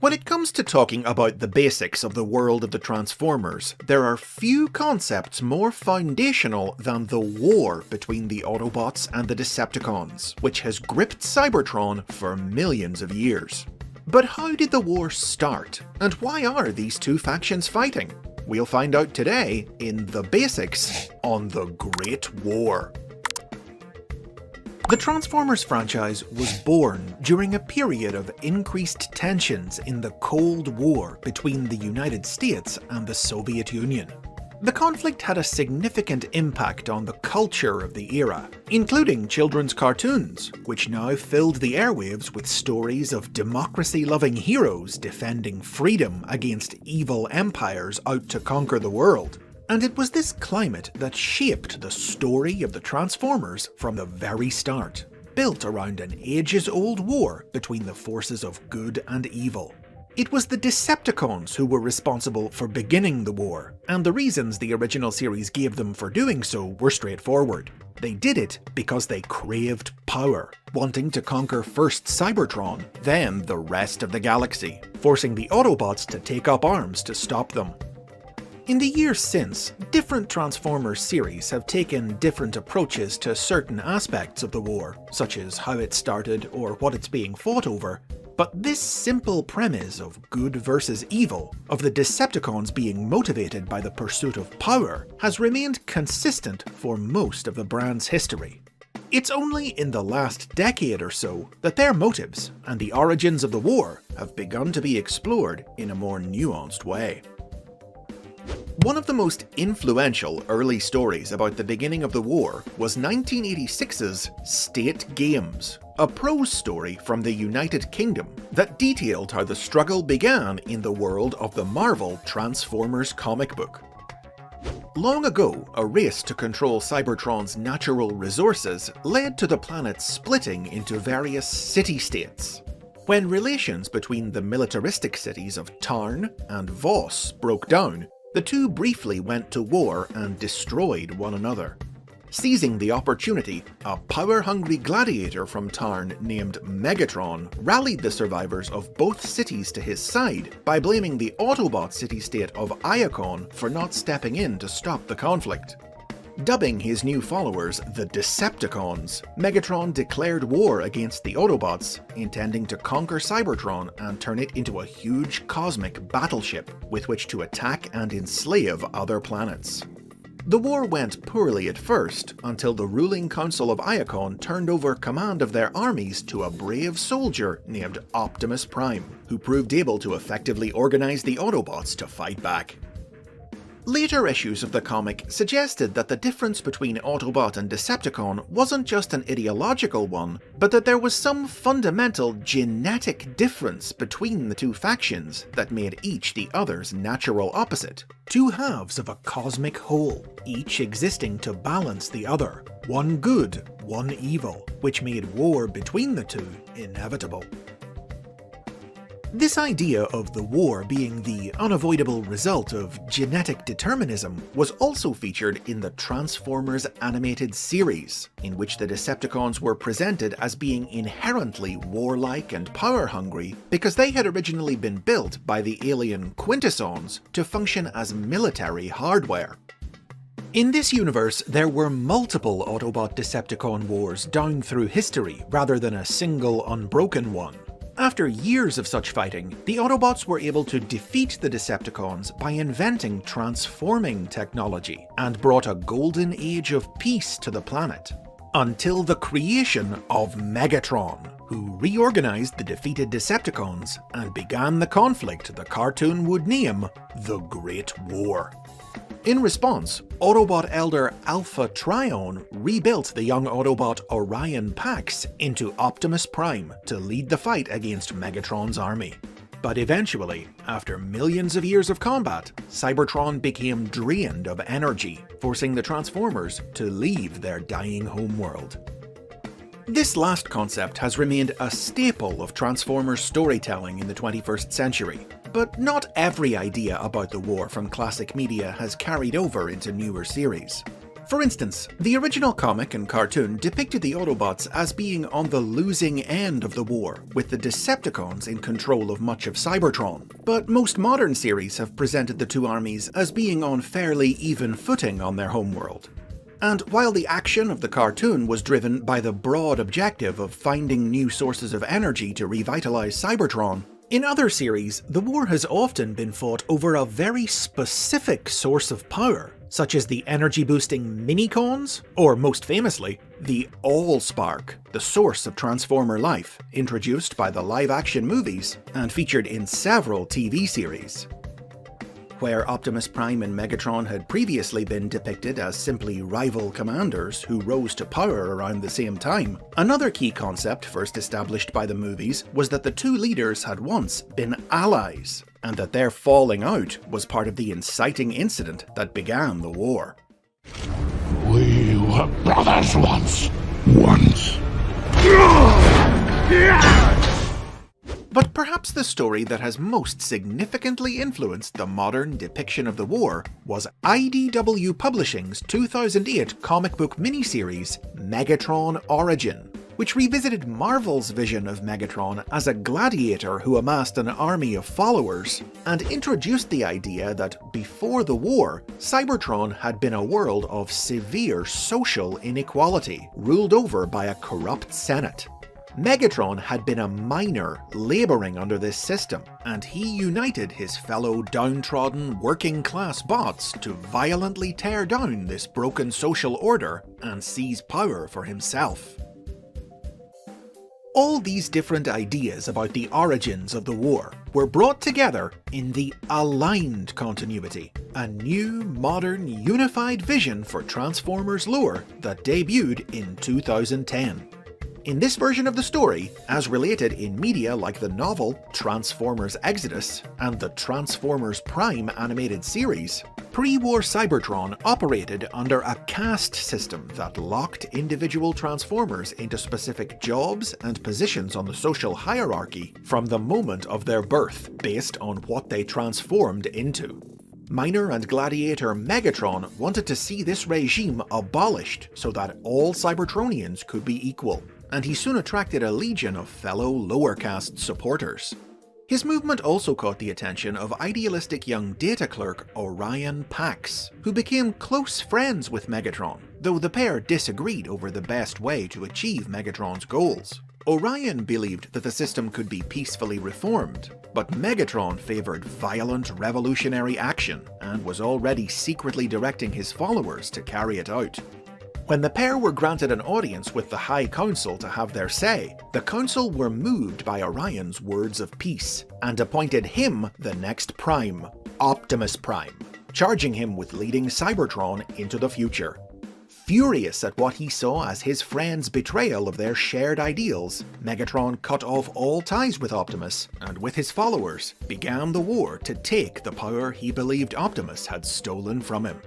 When it comes to talking about the basics of the world of the Transformers, there are few concepts more foundational than the war between the Autobots and the Decepticons, which has gripped Cybertron for millions of years. But how did the war start, and why are these two factions fighting? We'll find out today in The Basics on the Great War. The Transformers franchise was born during a period of increased tensions in the Cold War between the United States and the Soviet Union. The conflict had a significant impact on the culture of the era, including children's cartoons, which now filled the airwaves with stories of democracy-loving heroes defending freedom against evil empires out to conquer the world. And it was this climate that shaped the story of the Transformers from the very start, built around an ages-old war between the forces of good and evil. It was the Decepticons who were responsible for beginning the war, and the reasons the original series gave them for doing so were straightforward. They did it because they craved power, wanting to conquer first Cybertron, then the rest of the galaxy, forcing the Autobots to take up arms to stop them. In the years since, different Transformers series have taken different approaches to certain aspects of the war, such as how it started or what it's being fought over, but this simple premise of good versus evil, of the Decepticons being motivated by the pursuit of power, has remained consistent for most of the brand's history. It's only in the last decade or so that their motives and the origins of the war have begun to be explored in a more nuanced way. One of the most influential early stories about the beginning of the war was 1986's State Games, a prose story from the United Kingdom that detailed how the struggle began in the world of the Marvel Transformers comic book. Long ago, a race to control Cybertron's natural resources led to the planet splitting into various city-states. When relations between the militaristic cities of Tarn and Voss broke down, the two briefly went to war and destroyed one another. Seizing the opportunity, a power-hungry gladiator from Tarn named Megatron rallied the survivors of both cities to his side by blaming the Autobot city-state of Iacon for not stepping in to stop the conflict. Dubbing his new followers the Decepticons, Megatron declared war against the Autobots, intending to conquer Cybertron and turn it into a huge cosmic battleship with which to attack and enslave other planets. The war went poorly at first, until the ruling council of Iacon turned over command of their armies to a brave soldier named Optimus Prime, who proved able to effectively organize the Autobots to fight back. Later issues of the comic suggested that the difference between Autobot and Decepticon wasn't just an ideological one, but that there was some fundamental genetic difference between the two factions that made each the other's natural opposite. Two halves of a cosmic whole, each existing to balance the other. One good, one evil, which made war between the two inevitable. This idea of the war being the unavoidable result of genetic determinism was also featured in the Transformers animated series, in which the Decepticons were presented as being inherently warlike and power-hungry because they had originally been built by the alien Quintessons to function as military hardware. In this universe, there were multiple Autobot-Decepticon wars down through history rather than a single unbroken one. After years of such fighting, the Autobots were able to defeat the Decepticons by inventing transforming technology, and brought a golden age of peace to the planet. Until the creation of Megatron, who reorganized the defeated Decepticons and began the conflict the cartoon would name the Great War. In response, Autobot Elder Alpha Trion rebuilt the young Autobot Orion Pax into Optimus Prime to lead the fight against Megatron's army. But eventually, after millions of years of combat, Cybertron became drained of energy, forcing the Transformers to leave their dying homeworld. This last concept has remained a staple of Transformers storytelling in the 21st century, but not every idea about the war from classic media has carried over into newer series. For instance, the original comic and cartoon depicted the Autobots as being on the losing end of the war, with the Decepticons in control of much of Cybertron. But most modern series have presented the two armies as being on fairly even footing on their homeworld. And while the action of the cartoon was driven by the broad objective of finding new sources of energy to revitalize Cybertron, in other series, the war has often been fought over a very specific source of power, such as the energy-boosting Minicons, or most famously, the Allspark, the source of Transformer life, introduced by the live-action movies and featured in several TV series. Where Optimus Prime and Megatron had previously been depicted as simply rival commanders who rose to power around the same time, another key concept first established by the movies was that the two leaders had once been allies, and that their falling out was part of the inciting incident that began the war. We were brothers once. But perhaps the story that has most significantly influenced the modern depiction of the war was IDW Publishing's 2008 comic book miniseries Megatron Origin, which revisited Marvel's vision of Megatron as a gladiator who amassed an army of followers, and introduced the idea that before the war, Cybertron had been a world of severe social inequality, ruled over by a corrupt Senate. Megatron had been a miner labouring under this system, and he united his fellow downtrodden working-class bots to violently tear down this broken social order and seize power for himself. All these different ideas about the origins of the war were brought together in the Aligned Continuity, a new, modern, unified vision for Transformers lore that debuted in 2010. In this version of the story, as related in media like the novel Transformers Exodus and the Transformers Prime animated series, pre-war Cybertron operated under a caste system that locked individual Transformers into specific jobs and positions on the social hierarchy from the moment of their birth, based on what they transformed into. Miner and gladiator Megatron wanted to see this regime abolished so that all Cybertronians could be equal, and he soon attracted a legion of fellow lower caste supporters. His movement also caught the attention of idealistic young data clerk Orion Pax, who became close friends with Megatron, though the pair disagreed over the best way to achieve Megatron's goals. Orion believed that the system could be peacefully reformed, but Megatron favoured violent revolutionary action and was already secretly directing his followers to carry it out. When the pair were granted an audience with the High Council to have their say, the Council were moved by Orion's words of peace, and appointed him the next Prime, Optimus Prime, charging him with leading Cybertron into the future. Furious at what he saw as his friends' betrayal of their shared ideals, Megatron cut off all ties with Optimus, and with his followers, began the war to take the power he believed Optimus had stolen from him.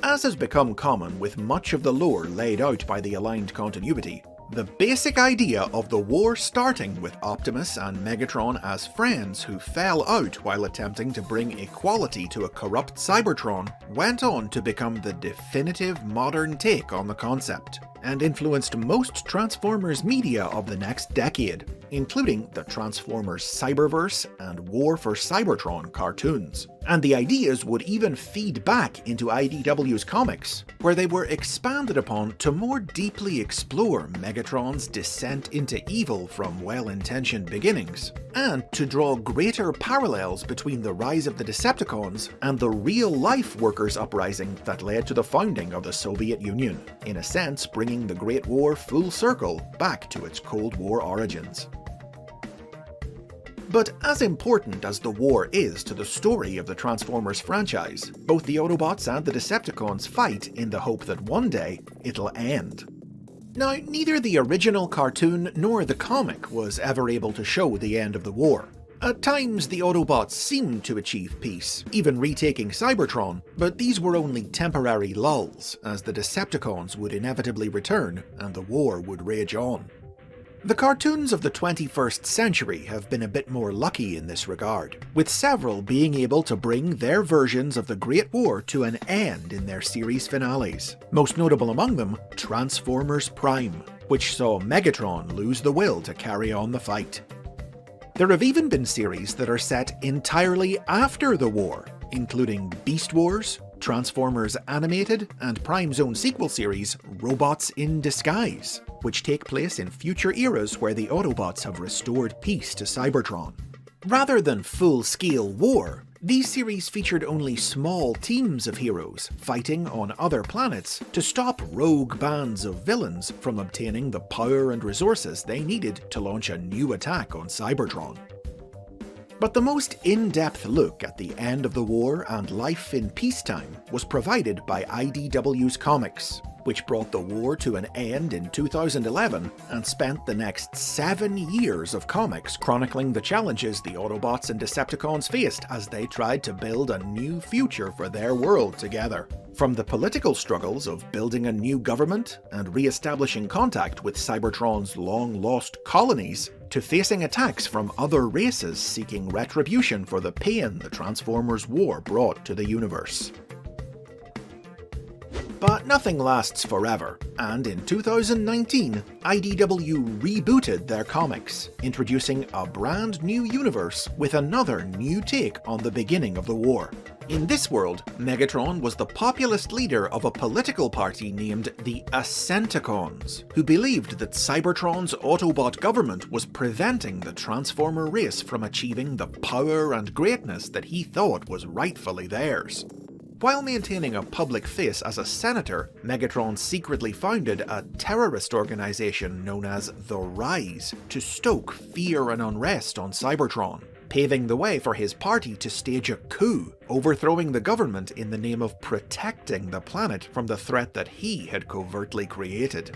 As has become common with much of the lore laid out by the Aligned Continuity, the basic idea of the war starting with Optimus and Megatron as friends who fell out while attempting to bring equality to a corrupt Cybertron went on to become the definitive modern take on the concept, and influenced most Transformers media of the next decade, including the Transformers Cyberverse and War for Cybertron cartoons. And the ideas would even feed back into IDW's comics, where they were expanded upon to more deeply explore Megatron's descent into evil from well-intentioned beginnings, and to draw greater parallels between the rise of the Decepticons and the real-life workers' uprising that led to the founding of the Soviet Union, in a sense bringing the Great War full circle back to its Cold War origins. But as important as the war is to the story of the Transformers franchise, both the Autobots and the Decepticons fight in the hope that one day it'll end. Now, neither the original cartoon nor the comic was ever able to show the end of the war. At times, the Autobots seemed to achieve peace, even retaking Cybertron, but these were only temporary lulls, as the Decepticons would inevitably return and the war would rage on. The cartoons of the 21st century have been a bit more lucky in this regard, with several being able to bring their versions of the Great War to an end in their series finales. Most notable among them, Transformers Prime, which saw Megatron lose the will to carry on the fight. There have even been series that are set entirely after the war, including Beast Wars, Transformers Animated, and Prime's own sequel series, Robots in Disguise, which take place in future eras where the Autobots have restored peace to Cybertron. Rather than full-scale war, these series featured only small teams of heroes fighting on other planets to stop rogue bands of villains from obtaining the power and resources they needed to launch a new attack on Cybertron. But the most in-depth look at the end of the war and life in peacetime was provided by IDW's comics, which brought the war to an end in 2011 and spent the next 7 years of comics chronicling the challenges the Autobots and Decepticons faced as they tried to build a new future for their world together. From the political struggles of building a new government and re-establishing contact with Cybertron's long-lost colonies, to facing attacks from other races seeking retribution for the pain the Transformers War brought to the universe. But nothing lasts forever, and in 2019, IDW rebooted their comics, introducing a brand new universe with another new take on the beginning of the war. In this world, Megatron was the populist leader of a political party named the Decepticons, who believed that Cybertron's Autobot government was preventing the Transformer race from achieving the power and greatness that he thought was rightfully theirs. While maintaining a public face as a senator, Megatron secretly founded a terrorist organization known as the Rise to stoke fear and unrest on Cybertron, paving the way for his party to stage a coup, overthrowing the government in the name of protecting the planet from the threat that he had covertly created.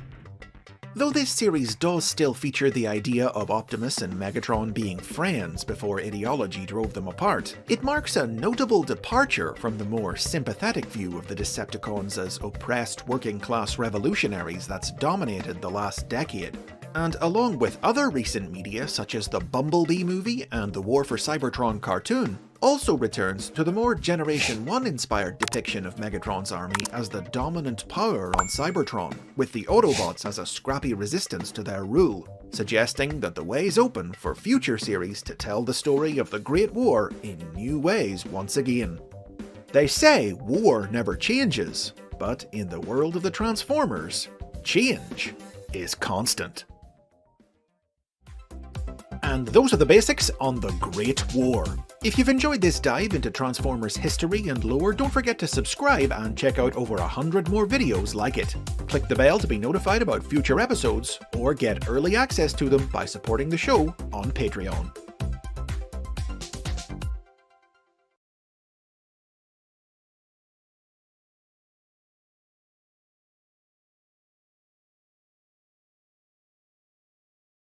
Though this series does still feature the idea of Optimus and Megatron being friends before ideology drove them apart, it marks a notable departure from the more sympathetic view of the Decepticons as oppressed working-class revolutionaries that's dominated the last decade. And along with other recent media such as the Bumblebee movie and the War for Cybertron cartoon, also returns to the more Generation 1 inspired depiction of Megatron's army as the dominant power on Cybertron, with the Autobots as a scrappy resistance to their rule, suggesting that the way's open for future series to tell the story of the Great War in new ways once again. They say war never changes, but in the world of the Transformers, change is constant. And those are the basics on the Great War. If you've enjoyed this dive into Transformers history and lore, don't forget to subscribe and check out over 100 more videos like it. Click the bell to be notified about future episodes, or get early access to them by supporting the show on Patreon.